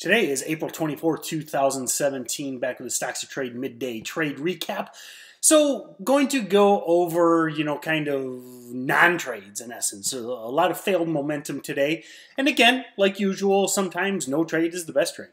Today is April 24, 2017, back with the Stocks to Trade midday trade recap. So going to go over, kind of non-trades in essence. So a lot of failed momentum today. And again, like usual, sometimes no trade is the best trade.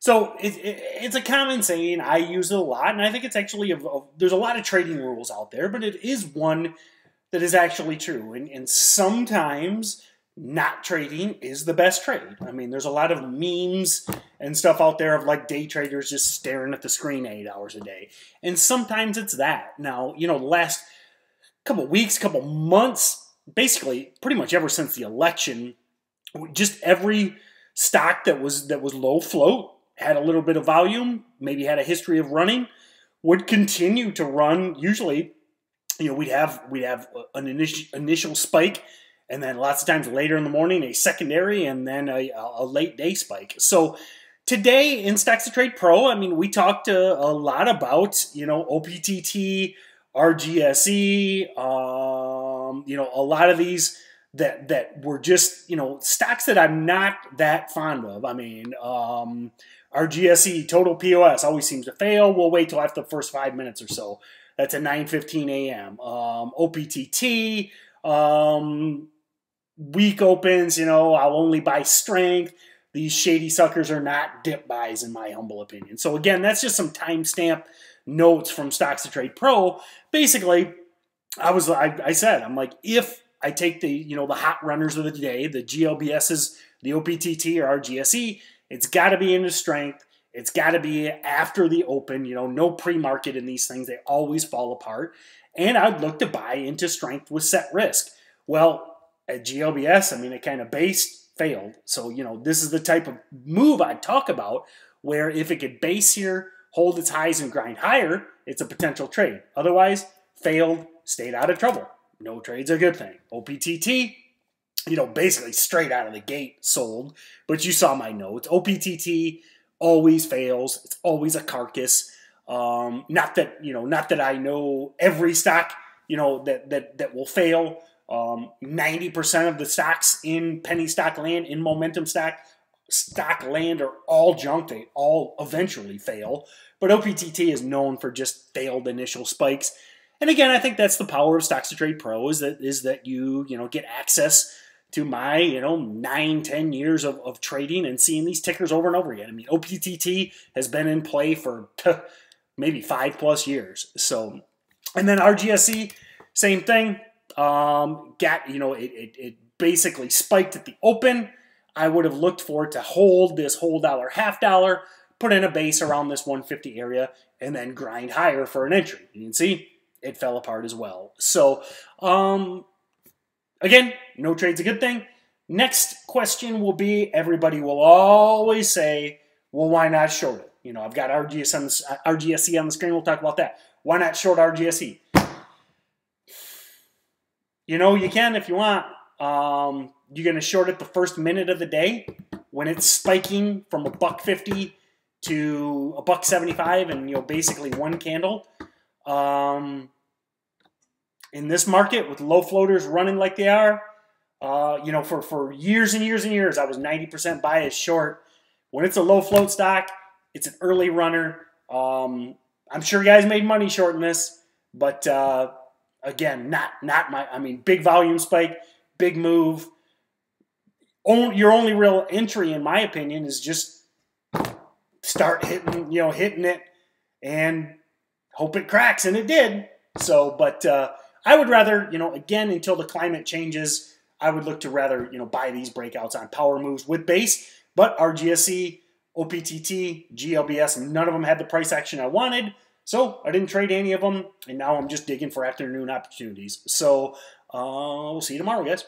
So it's a common saying. I use it a lot, and I think it's actually, there's a lot of trading rules out there, but it is one that is actually true. And sometimes not trading is the best trade. I mean, there's a lot of memes and stuff out there of like day traders just staring at the screen 8 hours a day. And sometimes it's that. Now, the last couple weeks, couple months, basically pretty much ever since the election, just every stock that was low float, had a little bit of volume, maybe had a history of running, would continue to run. Usually, we'd have an initial spike, and then lots of times later in the morning, a secondary, and then a late day spike. So today in Stocks to Trade Pro, I mean, we talked a lot about, OPTT, RGSE, a lot of these that were just, stocks that I'm not that fond of. I mean, RGSE, total POS, always seems to fail. We'll wait till after the first 5 minutes or so. That's at 9:15 a.m. OPTT, weak opens, I'll only buy strength. These shady suckers are not dip buys in my humble opinion. So again, that's just some timestamp notes from Stocks to Trade Pro. Basically, I said, I'm like, if I take the, the hot runners of the day, the GLBSs, the OPTT or RGSE, it's got to be into strength. It's got to be after the open, no pre-market in these things. They always fall apart. And I'd look to buy into strength with set risk. Well, at GLBS, I mean, it kind of based, failed. So, this is the type of move I'd talk about where if it could base here, hold its highs and grind higher, it's a potential trade. Otherwise, failed, stayed out of trouble. No trade's a good thing. OPTT, basically straight out of the gate sold. But you saw my notes. OPTT always fails. It's always a carcass. Not that I know every stock, that will fail. 90% of the stocks in penny stock land, in momentum stock land are all junk. They all eventually fail. But OPTT is known for just failed initial spikes. And again, I think that's the power of Stocks to Trade Pro is that you get access to my 9-10 years of trading and seeing these tickers over and over again. I mean, OPTT has been in play for maybe 5+ years. So, and then RGSE, same thing. It basically spiked at the open. I would have looked for it to hold this whole dollar, half dollar, put in a base around this 150 area, and then grind higher for an entry. You can see it fell apart as well. So, again, no trade's a good thing. Next question will be, everybody will always say, well, why not short it? I've got RGSE on the screen. We'll talk about that. Why not short RGSE? You can if you want. You're going to short it the first minute of the day when it's spiking from $1.50 to $1.75 and, basically one candle. In this market with low floaters running like they are, for years and years and years, I was 90% biased short. When it's a low float stock, it's an early runner. I'm sure guys made money shorting this, but again, big volume spike, big move. Your only real entry, in my opinion, is just start hitting it and hope it cracks, and it did. So, but I would rather, again, until the climate changes, I would look to rather, buy these breakouts on power moves with base. But RGSE, OPTT, GLBS, none of them had the price action I wanted. So I didn't trade any of them. And now I'm just digging for afternoon opportunities. So we'll see you tomorrow, guys.